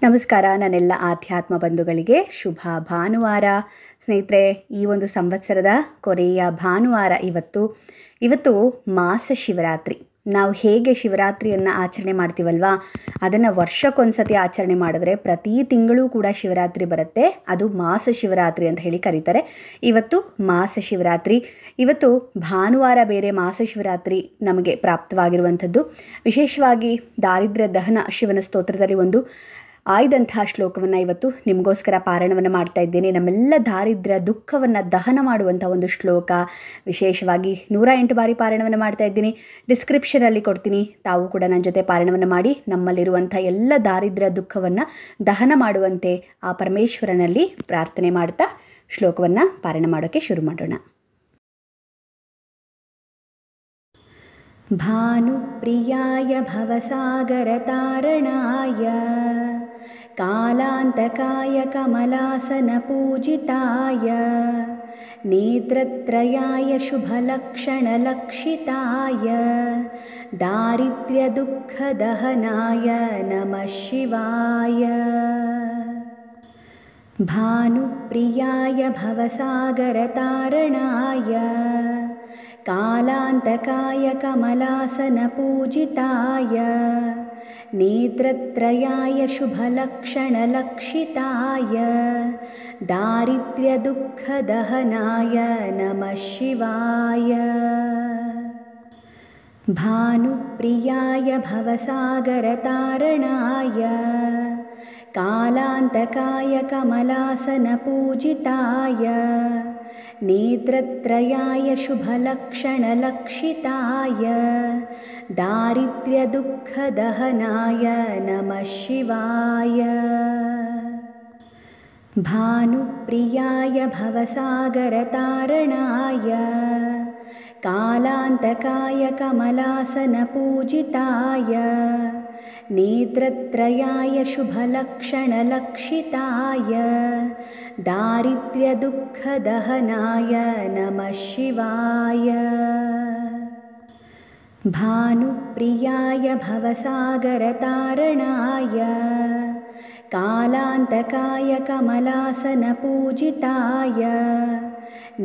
ನಮಸ್ಕಾರ ನನ್ನೆಲ್ಲ ಆಧ್ಯಾತ್ಮ ಬಂಧುಗಳಿಗೆ ಶುಭ ಭಾನುವಾರ. ಸ್ನೇಹಿತರೆ, ಈ ಒಂದು ಸಂವತ್ಸರದ ಕೊನೆಯ ಭಾನುವಾರ ಇವತ್ತು ಮಾಸ ಶಿವರಾತ್ರಿ. ನಾವು ಹೇಗೆ ಶಿವರಾತ್ರಿಯನ್ನು ಆಚರಣೆ ಮಾಡ್ತೀವಲ್ವಾ, ಅದನ್ನು ವರ್ಷಕ್ಕೊಂದ್ಸತಿ ಆಚರಣೆ ಮಾಡಿದ್ರೆ ಪ್ರತಿ ತಿಂಗಳೂ ಕೂಡ ಶಿವರಾತ್ರಿ ಬರುತ್ತೆ. ಅದು ಮಾಸ ಶಿವರಾತ್ರಿ ಅಂತ ಹೇಳಿ ಕರೀತಾರೆ. ಇವತ್ತು ಮಾಸ ಶಿವರಾತ್ರಿ. ಇವತ್ತು ಭಾನುವಾರ ಬೇರೆ, ಮಾಸ ಶಿವರಾತ್ರಿ ನಮಗೆ ಪ್ರಾಪ್ತವಾಗಿರುವಂಥದ್ದು. ವಿಶೇಷವಾಗಿ ದಾರಿದ್ರ್ಯ ದಹನ ಶಿವನ ಸ್ತೋತ್ರದಲ್ಲಿ ಒಂದು ಆಯ್ದಂತಹ ಶ್ಲೋಕವನ್ನು ಇವತ್ತು ನಿಮಗೋಸ್ಕರ ಪಾರಾಯಣವನ್ನು ಮಾಡ್ತಾ ಇದ್ದೇನೆ. ನಮ್ಮೆಲ್ಲ ದಾರಿದ್ರ್ಯ ದುಃಖವನ್ನು ದಹನ ಮಾಡುವಂಥ ಒಂದು ಶ್ಲೋಕ. ವಿಶೇಷವಾಗಿ 108 ಬಾರಿ ಪಾರಾಯಣವನ್ನು ಮಾಡ್ತಾ ಇದ್ದೀನಿ. ಡಿಸ್ಕ್ರಿಪ್ಷನಲ್ಲಿ ಕೊಡ್ತೀನಿ, ತಾವು ಕೂಡ ನನ್ನ ಜೊತೆ ಪಾರಾಯಣವನ್ನು ಮಾಡಿ ನಮ್ಮಲ್ಲಿರುವಂಥ ಎಲ್ಲ ದಾರಿದ್ರ್ಯ ದುಃಖವನ್ನು ದಹನ ಮಾಡುವಂತೆ ಆ ಪರಮೇಶ್ವರನಲ್ಲಿ ಪ್ರಾರ್ಥನೆ ಮಾಡ್ತಾ ಶ್ಲೋಕವನ್ನು ಪಾರಾಯಣ ಮಾಡೋಕ್ಕೆ ಶುರು ಮಾಡೋಣ. ಭಾನುಪ್ರಿಯಾಯ ಭವಸಾಗರತಾರಣಾಯ ಕಾಲಾಂತಕಾಯ ಕಮಲಾಸನಪೂಜಿತಾಯ ನೇತ್ರತ್ರಯಾಯ ಶುಭಲಕ್ಷಣಲಕ್ಷಿತಾಯ ದಾರಿದ್ರ್ಯದುಃಖದಹನಾಯ ನಮಃ ಶಿವಾಯ. ಭಾನುಪ್ರಿಯಾಯ ಭವಸಾಗರತಾರಣಾಯ ಕಾಲಾಂತಕಾಯ ಕಮಲಾಸನಪೂಜಿತಾಯ ನೇತ್ರತ್ರಯಾಯ ಶುಭಲಕ್ಷಣಲಕ್ಷಿತಾಯ ದಾರಿದ್ರ್ಯದುಃಖದಹನಾಯ ನಮಃ ಶಿವಾಯ. ಭಾನುಪ್ರಿಯಾಯ ಭವಸಾಗರತಾರಣಾಯ ಕಾಲಾಂತಕಾಯ ಕಮಲಾಸನಪೂಜಿತಾಯ ನೇತ್ರತ್ರಯಾಯ ಶುಭಲಕ್ಷಣಲಕ್ಷಿತಾಯ ದಾರಿದ್ರ್ಯದುಃಖದಹನಾಯ ನಮಃ ಶಿವಾಯ. ಭಾನುಪ್ರಿಯಾಯ ಭವಸಾಗರತಾರಣಾಯ ಕಾಲಾಂತಕಾಯ ಕಮಲಾಸನಪೂಜಿತಾಯ ನೇತ್ರತ್ರಯಾಯ ಶುಭಲಕ್ಷಣಲಕ್ಷಿತಾಯ ದಾರಿದ್ರ್ಯದುಃಖದಹನಾಯ ನಮಃ ಶಿವಾಯ. ಭಾನುಪ್ರಿಯಾಯ ಭವಸಾಗರತಾರಣಾಯ ಕಾಲಾಂತಕಾಯ ಕಮಲಾಸನಪೂಜಿತಾಯ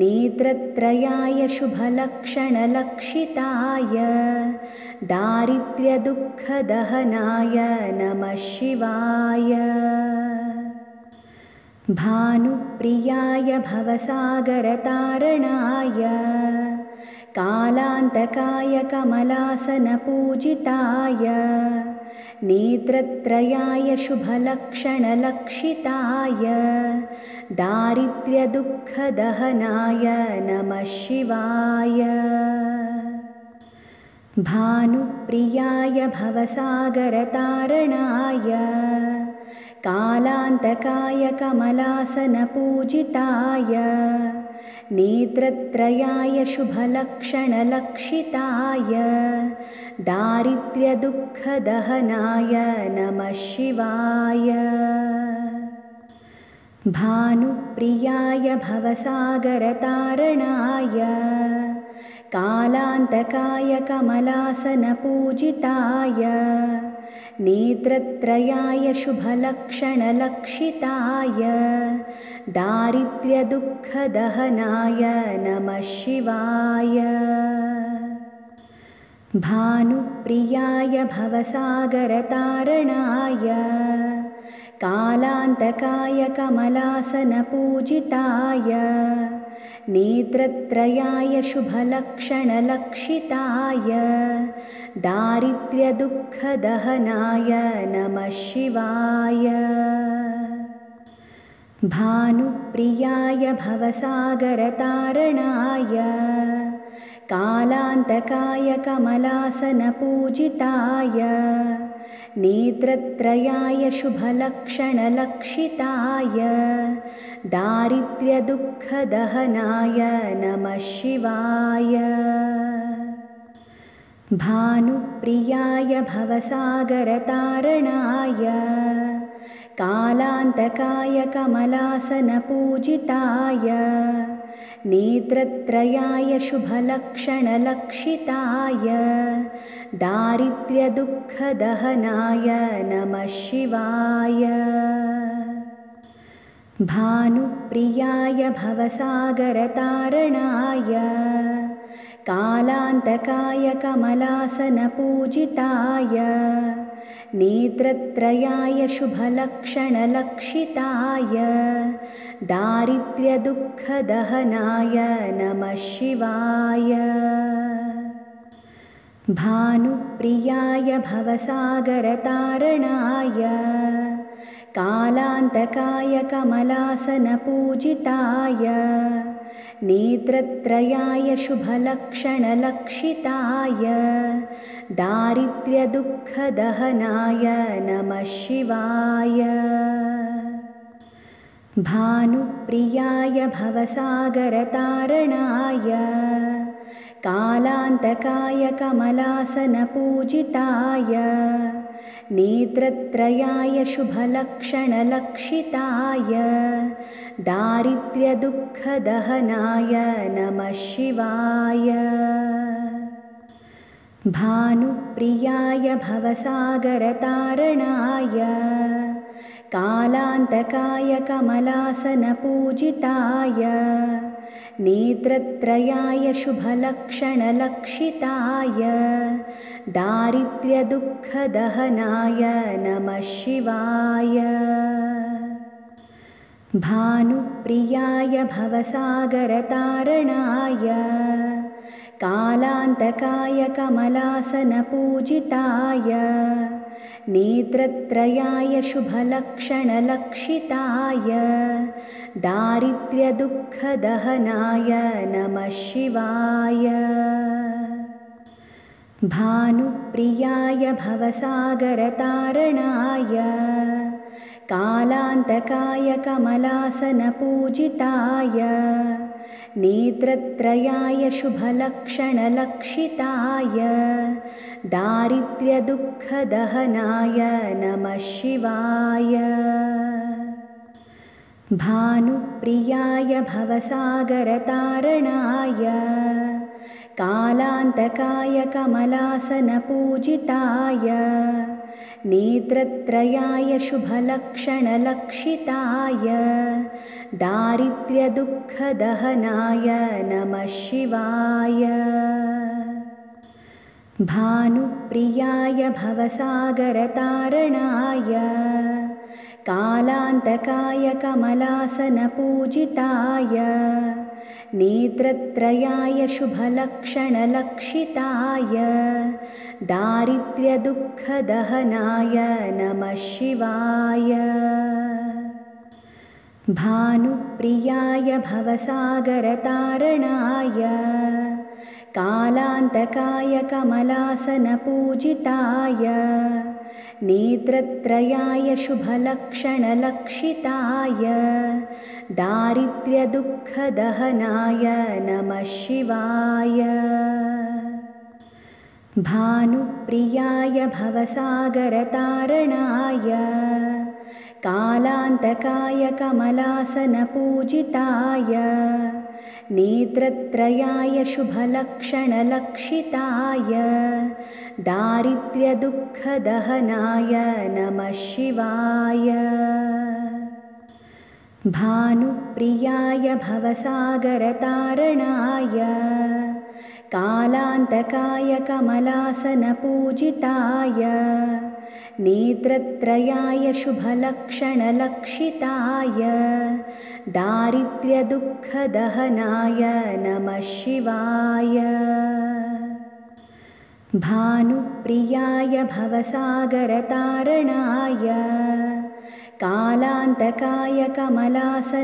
ನೇತ್ರತ್ರಯಾಯ ಶುಭಲಕ್ಷಣಲಕ್ಷಿತಾಯ ದಾರಿದ್ರ್ಯದುಃಖದಹನಾಯ ನಮಃ ಶಿವಾಯ. ಭಾನುಪ್ರಿಯಾಯ ಭವಸಾಗರತಾರಣಾಯ ಕಾಲಾಂತಕಾಯ ಕಮಲಾಸನಪೂಜಿತಾಯ ನೇತ್ರತ್ರಯಾಯ ಶುಭಲಕ್ಷಣಲಕ್ಷಿತಾಯ ದಾರಿದ್ರ್ಯದುಃಖದಹನಾಯ ನಮಃ ಶಿವಾಯ. ಭಾನುಪ್ರಿಯಾಯ ಭವಸಾಗರತಾರಣಾಯ ಕಾಲಾಂತಕಾಯ ಕಮಲಾಸನಪೂಜಿತಾಯ ನೇತ್ರತ್ರಯಾಯ ಶುಭಲಕ್ಷಣಲಕ್ಷಿತಾಯ ದಾರಿದ್ರ್ಯದುಃಖದಹನಾಯ ನಮಃ ಶಿವಾಯ. ಭಾನುಪ್ರಿಯಾಯ ಭವಸಾಗರತಾರಣಾಯ ಕಾಲಾಂತಕಾಯ ಕಮಲಾಸನಪೂಜಿತಾಯ ನೇತ್ರತ್ರಯಾಯ ಶುಭಲಕ್ಷಣಲಕ್ಷಿತಾಯ ದಾರಿದ್ರ್ಯದುಃಖದಹನಾಯ ನಮಃ ಶಿವಾಯ. ಭಾನುಪ್ರಿಯಾಯ ಭವಸಾಗರತಾರಣಾಯ ಕಾಲಾಂತಕಾಯ ಕಮಲಾಸನಪೂಜಿತಾಯ ನೇತ್ರತ್ರಯಾಯ ಶುಭಲಕ್ಷಣಲಕ್ಷಿತಾಯ ದಾರಿದ್ರ್ಯದುಃಖದಹನಾಯ ನಮಃ ಶಿವಾಯ. ಭಾನುಪ್ರಿಯಾಯ ಭವಸಾಗರತಾರಣಾಯ ಕಾಲಾಂತಕಾಯ ಕಮಲಾಸನಪೂಜಿತಾಯ ನೇತ್ರತ್ರಯಾಯ ಶುಭಲಕ್ಷಣಲಕ್ಷಿತಾಯ ದಾರಿದ್ರ್ಯದುಃಖದಹನಾಯ ನಮಃ ಶಿವಾಯ. ಭಾನುಪ್ರಿಯಾಯ ಭವಸಾಗರತಾರಣಾಯ ಕಾಲಾಂತಕಾಯ ಕಮಲಾಸನಪೂಜಿತಾಯ नेत्रत्रयाय शुभलक्षणलक्षिताय दारिद्र्यदुःखदहनाय नमः शिवाय। भानुप्रियाय भवसागरतारणाय कालान्तकाय कमलासनपूजिताय नेत्रत्रयाय शुभलक्षणलक्षिताय दारिद्र्यदुःखदहनाय नमः शिवाय। भानुप्रियाय भवसागरतारणाय कालान्तकाय कमलासनपूजिताय नेत्रत्रयाय शुभलक्षणलक्षिताय दारिद्र्यदुःखदहनाय नमः शिवाय। भानुप्रियाय भवसागरतारणाय कालान्तकाय कमलासनपूजिताय नेत्रत्रयाय शुभलक्षणलक्षिताय दारिद्र्यदुःखदहनाय नमः शिवाय। भानुप्रियाय भवसागरतारणाय कालान्तकाय कमलासनपूजिताय नेत्रत्रयाय शुभलक्षणलक्षिताय दारिद्र्यदुःखदहनाय नमः शिवाय। भानुप्रियाय भवसागरतारणाय कालान्तकाय कमलासनपूजिताय नेत्रत्रयाय शुभलक्षणलक्षिताय दारिद्र्यदुःखदहनाय नमः शिवाय। भानुप्रियाय भवसागरतारणाय कालान्तकाय कमलासनपूजिताय नेत्रत्रयाय शुभलक्षणलक्षिताय दारिद्र्यदुःखदहनाय नमः शिवाय। भानुप्रियाय भवसागरतारणाय कालान्तकाय कमलासनपूजिताय नेत्रत्रयाय शुभलक्षणलक्षिताय दारिद्र्यदुःखदहनाय नमः शिवाय। भानुप्रियाय भवसागरतारणाय कालान्तकाय कमलासनपूजिताय नेत्रत्रयाय शुभलक्षणलक्षिताय दारिद्र्यदुःखदहनाय नमः शिवाय। भानुप्रियाय भवसागरतारणाय कालान्तकाय कमलासनपूजिताय नेत्रत्रयाय शुभलक्षणलक्षिताय दारिद्र्यदुःखदहनाय नमः शिवाय। भानुप्रियाय भवसागरतारणाय कालान्तकाय कमलासनपूजिताय नेत्रत्रयाय शुभलक्षणलक्षिताय दारिद्र्यदुःखदहनाय नमः शिवाय। भानुप्रियाय भवसागरतारणाय कालान्तकाय कमलासनपूजिताय नेत्रत्रयाय शुभलक्षणलक्षिताय दारिद्र्यदुःखदहनाय नमः शिवाय। भानुप्रियाय भवसागरतारणाय कालान्तकाय कमलासनपूजिताय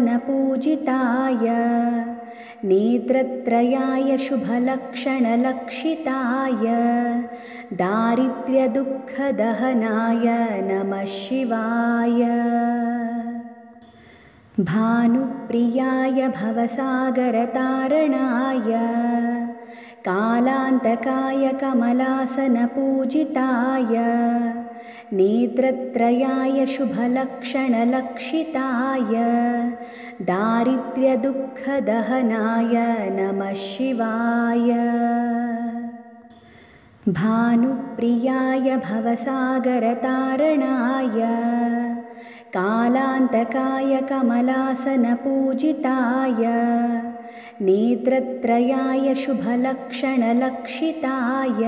नेत्रत्रयाय शुभलक्षणलक्षिताय दारिद्र्यदुःखदहनाय नमः शिवाय। भानुप्रियाय भवसागरतारणाय कालान्तकाय कमलासनपूजिताय नेत्रत्रयाय शुभलक्षणलक्षिताय दारिद्र्यदुःखदहनाय नमः शिवाय। भानुप्रियाय भवसागरतारणाय कालान्तकाय कमलासनपूजिताय नेत्रत्रयाय शुभलक्षणलक्षिताय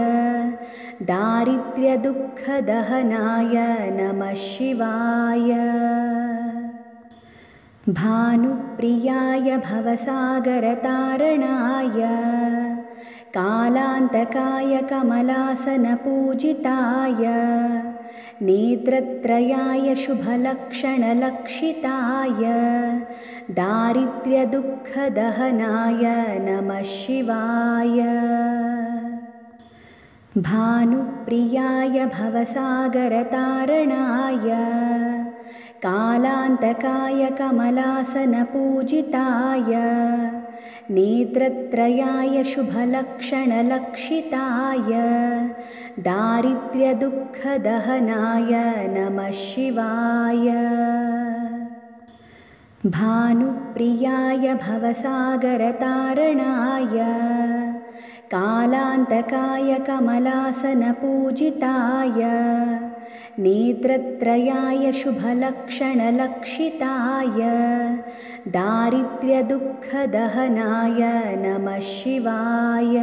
दारिद्र्यदुःखदहनाय नमः शिवाय। भानुप्रियाय भवसागरतारणाय कालान्तकाय कमलासनपूजिताय नेत्रत्रयाय शुभलक्षणलक्षिताय दारिद्र्यदुःखदहनाय नमः शिवाय। भानुप्रियाय भवसागरतारणाय कालान्तकाय कमलासनपूजिताय नेत्रत्रयाय शुभलक्षणलक्षिताय दारिद्र्यदुःखदहनाय नमः शिवाय। भानुप्रियाय भवसागरतारणाय कालान्तकाय कमलासनपूजिताय नेत्रत्रयाय शुभलक्षणलक्षिताय दारिद्र्यदुःखदहनाय नमः शिवाय।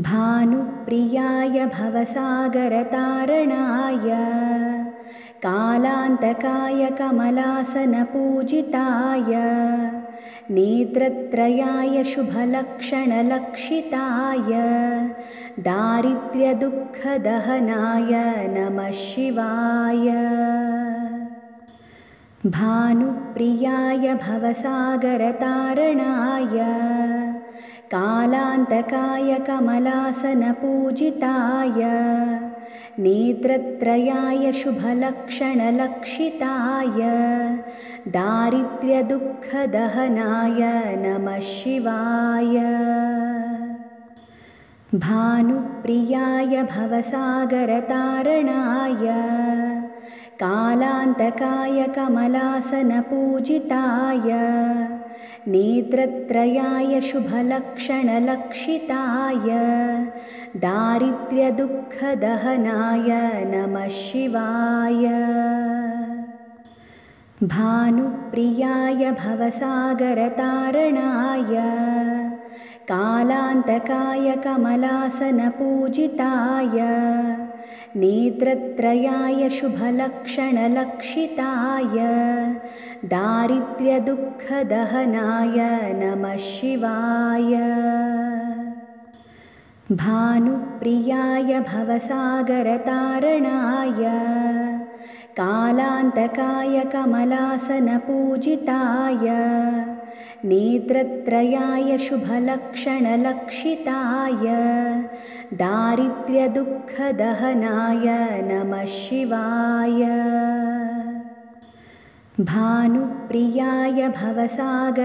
भानुप्रियाय भवसागरतारणाय कालान्तकाय कमलासनपूजिताय नेत्रत्रयाय शुभलक्षणलक्षिताय दारिद्र्यदुःखदहनाय नमः शिवाय। भानुप्रियाय भवसागरतारणाय कालान्तकाय कमलासनपूजिताय नेत्रत्रयाय शुभलक्षणलक्षिताय दारिद्र्यदुःखदहनाय नमः शिवाय। भानुप्रियाय भवसागरतारणाय कालान्तकाय कमलासनपूजिताय नेत्रत्रयाय शुभलक्षणलक्षिताय दारिद्र्यदुःखदहनाय नमः शिवाय। भानुप्रियाय भवसागरतारणाय कालान्तकाय कमलासनपूजिताय नेत्रत्रयाय शुभलक्षणलक्षिताय दारिद्र्यदुःखदहनाय नमः शिवाय। भानुप्रियाय भवसागरतारणाय कालान्तकाय कमलासनपूजिताय नेत्रत्रयाय शुभलक्षणलक्षिताय दारिद्र्यदुःखदहनाय नमः शिवाय। भानुप्रियाय भवसागरतारणाय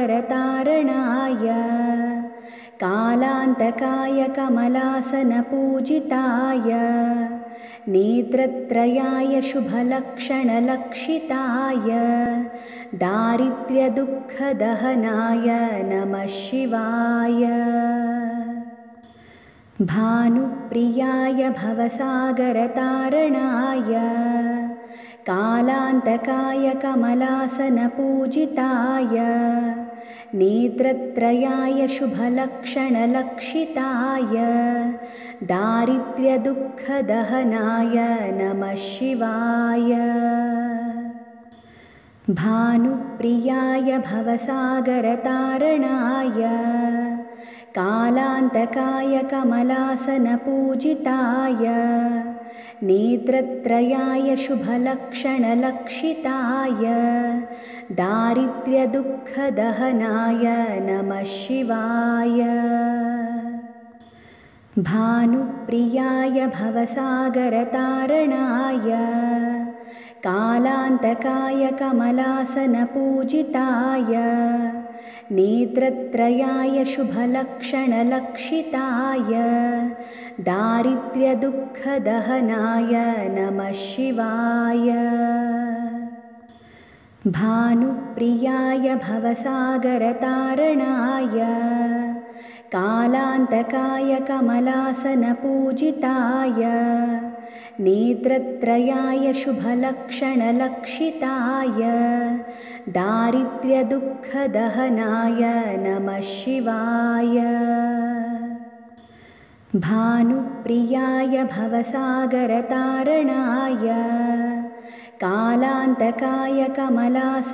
कालान्तकाय कमलासनपूजिताय नेत्रत्रयाय शुभलक्षणलक्षिताय दारिद्र्यदुःखदहनाय नमः शिवाय। भानुप्रियाय भवसागरतारणाय कालान्तकाय कमलासनपूजिताय नेत्रत्रयाय शुभलक्षणलक्षिताय दारिद्र्यदुःखदहनाय नमः शिवाय। भानुप्रियाय भवसागरतारणाय कालान्तकाय कमलासनपूजिताय नेत्रत्रयाय शुभलक्षणलक्षिताय दारिद्र्यदुःखदहनाय नमः शिवाय। भानुप्रियाय भवसागरतारणाय कालान्तकाय कमलासनपूजिताय नेत्रत्रयाय शुभलक्षणलक्षिताय दारिद्र्यदुःखदहनाय नमः शिवाय। भानुप्रियाय भवसागरतारणाय कालान्तकाय कमलासनपूजिताय नेत्रत्रयाय शुभलक्षणलक्षिताय दारिद्र्यदुःखदहनाय नमः शिवाय। भानुप्रियाय भवसागरतारणाय कालान्तकाय कमलासनपूजिताय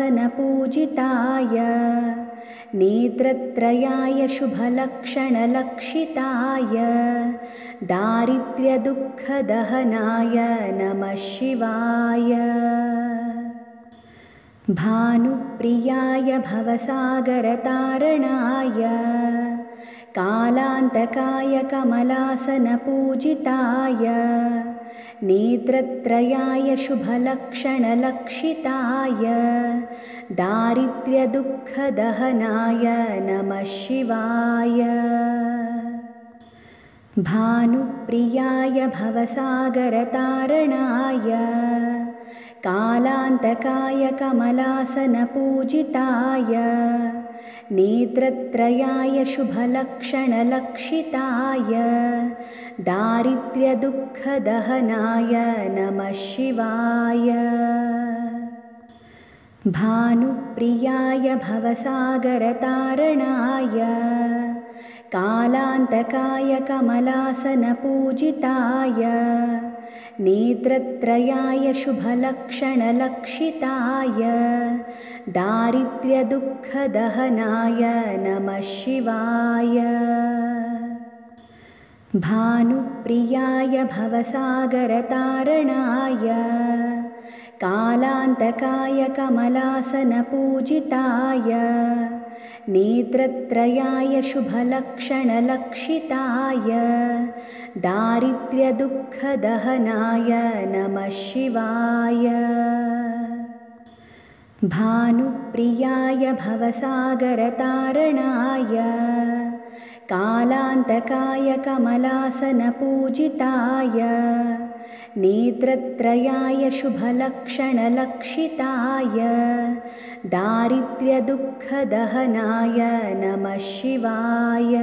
नेत्रत्रयाय शुभलक्षणलक्षिताय दारिद्र्यदुःखदहनाय नमः शिवाय। भानुप्रियाय भवसागरतारणाय कालान्तकाय कमलासनपूजिताय नेत्रत्रयाय शुभलक्षणलक्षिताय दारिद्र्यदुःखदहनाय नमः शिवाय। भानुप्रियाय भवसागरतारणाय कालान्तकाय कमलासनपूजिताय नेत्रत्रयाय शुभलक्षणलक्षिताय दारिद्र्यदुःखदहनाय नमः शिवाय। भानुप्रियाय भवसागरतारणाय कालान्तकाय कमलासनपूजिताय नेत्रत्रयाय शुभलक्षणलक्षिताय दारिद्र्यदुःखदहनाय नमः शिवाय। भानुप्रियाय भवसागरतारणाय कालान्तकाय कमलासनपूजिताय नेत्रत्रयाय शुभलक्षणलक्षिताय दारिद्र्यदुःखदहनाय नमः शिवाय। भानुप्रियाय भवसागरतारणाय कालान्तकाय कमलासनपूजिताय नेत्रत्रयाय शुभलक्षणलक्षिताय दारिद्र्यदुःखदहनाय नमः शिवाय।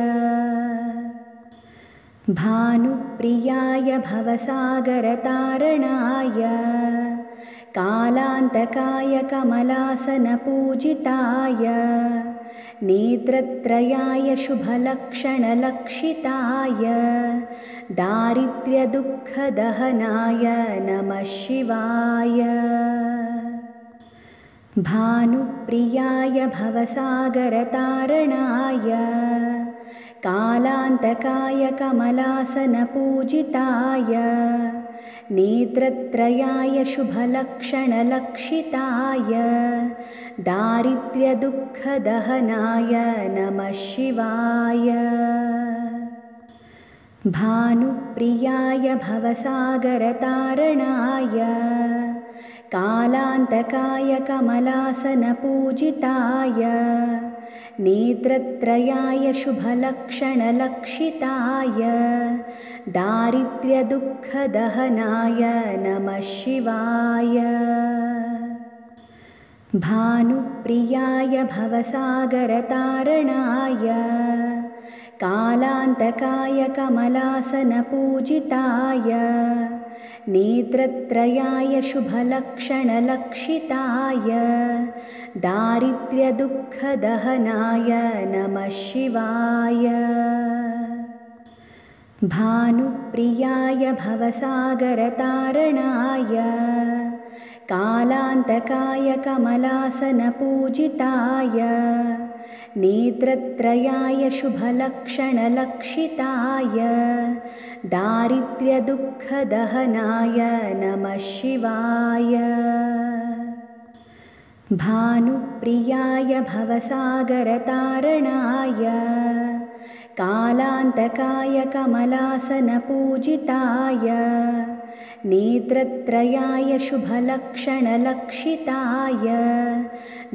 भानुप्रियाय भवसागरतारणाय कालान्तकाय कमलासनपूजिताय नेत्रत्रयाय शुभलक्षणलक्षिताय दारिद्र्यदुःखदहनाय नमः शिवाय। भानुप्रियाय भवसागरतारणाय कालान्तकाय कमलासनपूजिताय नेत्रत्रयाय शुभलक्षणलक्षिताय दारिद्र्यदुःखदहनाय नमः शिवाय। भानुप्रियाय भवसागरतारणाय कालान्तकाय कमलासनपूजिताय नेत्रत्रयाय शुभलक्षणलक्षिताय दारिद्र्यदुःखदहनाय नमः शिवाय। भानुप्रियाय भवसागरतारणाय कालान्तकाय कमलासनपूजिताय नेत्रत्रयाय शुभलक्षणलक्षिताय दारिद्र्यदुःखदहनाय नमः शिवाय। भानुप्रियाय भवसागरतारणाय कालान्तकाय कमलासनपूजिताय नेत्रत्रयाय शुभलक्षणलक्षिताय दारिद्र्यदुःखदहनाय नमः शिवाय। भानुप्रियाय भवसागरतारणाय कालान्तकाय कमलासनपूजिताय नेत्रत्रयाय शुभलक्षणलक्षिताय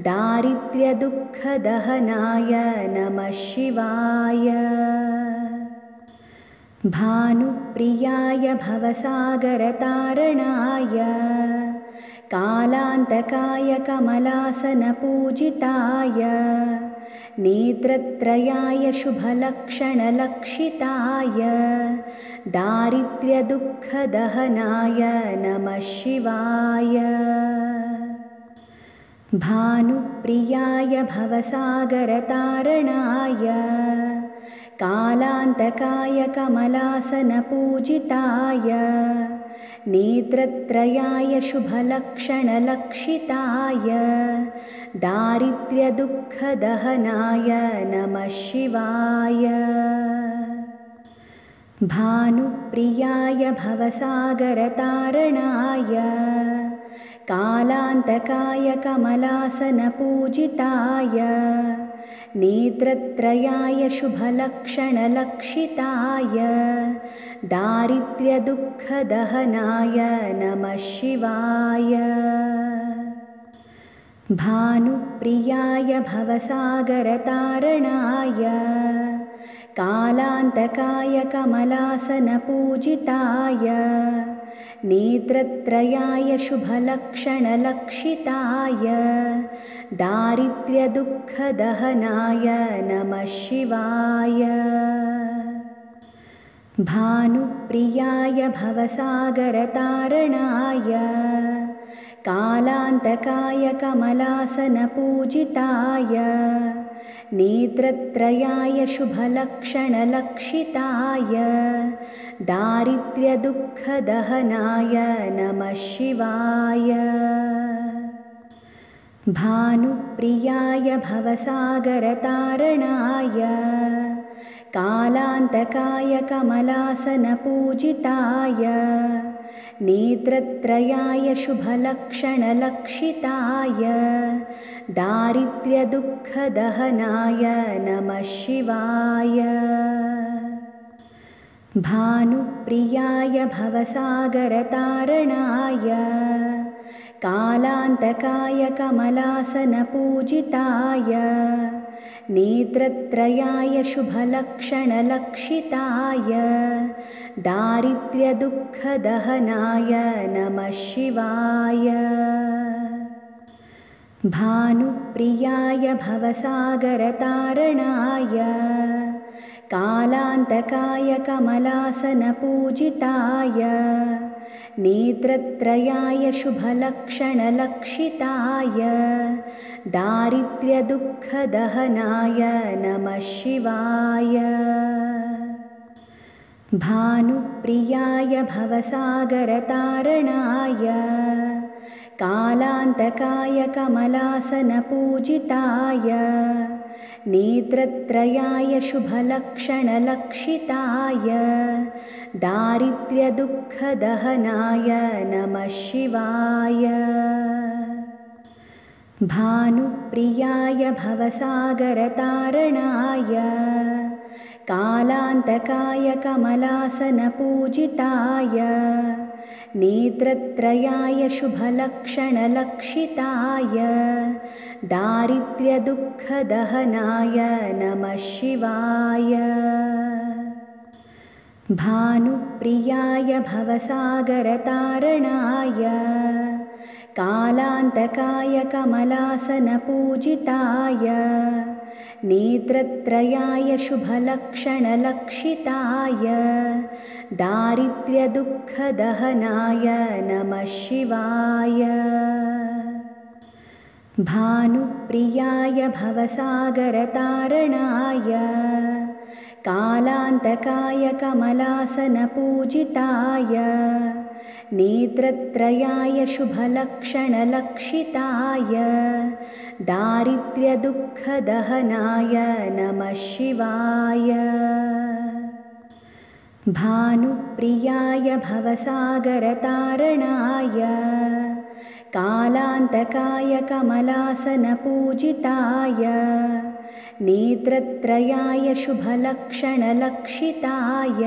दारिद्र्यदुःखदहनाय नमः शिवाय। भानुप्रियाय भवसागरतारणाय कालान्तकाय कमलासनपूजिताय नेत्रत्रयाय शुभलक्षणलक्षिताय दारिद्र्यदुःखदहनाय नमः शिवाय। भानुप्रियाय भवसागरतारणाय कालान्तकाय कमलासनपूजिताय नेत्रत्रयाय शुभलक्षणलक्षिताय दारिद्र्यदुःखदहनाय नमः शिवाय। भानुप्रियाय भवसागरतारणाय कालान्तकाय कमलासनपूजिताय नेत्रत्रयाय शुभलक्षणलक्षिताय दारिद्र्यदुःखदहनाय नमः शिवाय। भानुप्रियाय भवसागरतारणाय कालान्तकाय कमलासनपूजिताय नेत्रत्रयाय शुभलक्षणलक्षिताय दारिद्र्यदुःखदहनाय नमः शिवाय। भानुप्रियाय भवसागरतारणाय कालान्तकाय कमलासनपूजिताय नेत्रत्रयाय शुभलक्षणलक्षिताय दारिद्र्यदुःखदहनाय नमः शिवाय। भानुप्रियाय भवसागरतारणाय कालान्तकाय कमलासनपूजिताय नेत्रत्रयाय शुभलक्षणलक्षिताय दारिद्र्यदुःखदहनाय नमः शिवाय। भानुप्रियाय भवसागरतारणाय कालान्तकाय कमलासनपूजिताय नेत्रत्रयाय शुभलक्षणलक्षिताय दारिद्र्यदुःखदहनाय नमः शिवाय। भानुप्रियाय भवसागरतारणाय कालान्तकाय कमलासनपूजिताय नेत्रत्रयाय शुभलक्षणलक्षिताय दारिद्र्यदुःखदहनाय नमः शिवाय। भानुप्रियाय भवसागरतारणाय कालान्तकाय कमलासनपूजिताय नेत्रत्रयाय शुभलक्षणलक्षिताय दारिद्र्यदुःखदहनाय नमः शिवाय। भानुप्रियाय भवसागरतारणाय कालान्तकाय कमलासनपूजिताय नेत्रत्रयाय शुभलक्षणलक्षिताय दारिद्र्यदुःखदहनाय नमः शिवाय। भानुप्रियाय भवसागरतारणाय कालान्तकाय कमलासनपूजिताय नेत्रत्रयाय शुभलक्षणलक्षिताय दारिद्र्यदुःखदहनाय नमः शिवाय। भानुप्रियाय भवसागरतारणाय कालान्तकाय कमलासनपूजिताय नेत्रत्रयाय शुभलक्षणलक्षिताय दारिद्र्यदुःखदहनाय नमः शिवाय। भानुप्रियाय भवसागरतारणाय कालान्तकाय कमलासनपूजिताय नेत्रत्रयाय शुभलक्षणलक्षिताय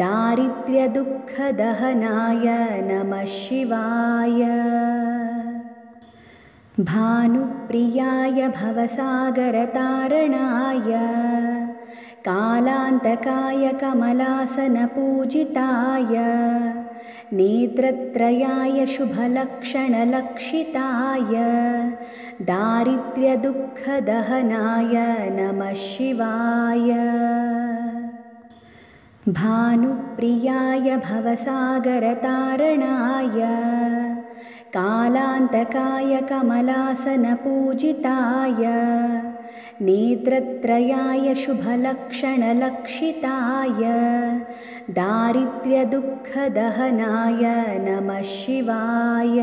दारिद्र्यदुःखदहनाय नमः शिवाय। भानुप्रियाय भवसागरतारणाय कालान्तकाय कमलासनपूजिताय नेत्रत्रयाय शुभलक्षणलक्षिताय दारिद्र्यदुःखदहनाय नमः शिवाय। भानुप्रियाय भवसागरतारणाय कालान्तकाय कमलासनपूजिताय नेत्रत्रयाय शुभलक्षणलक्षिताय दारिद्र्यदुःखदहनाय नमः शिवाय।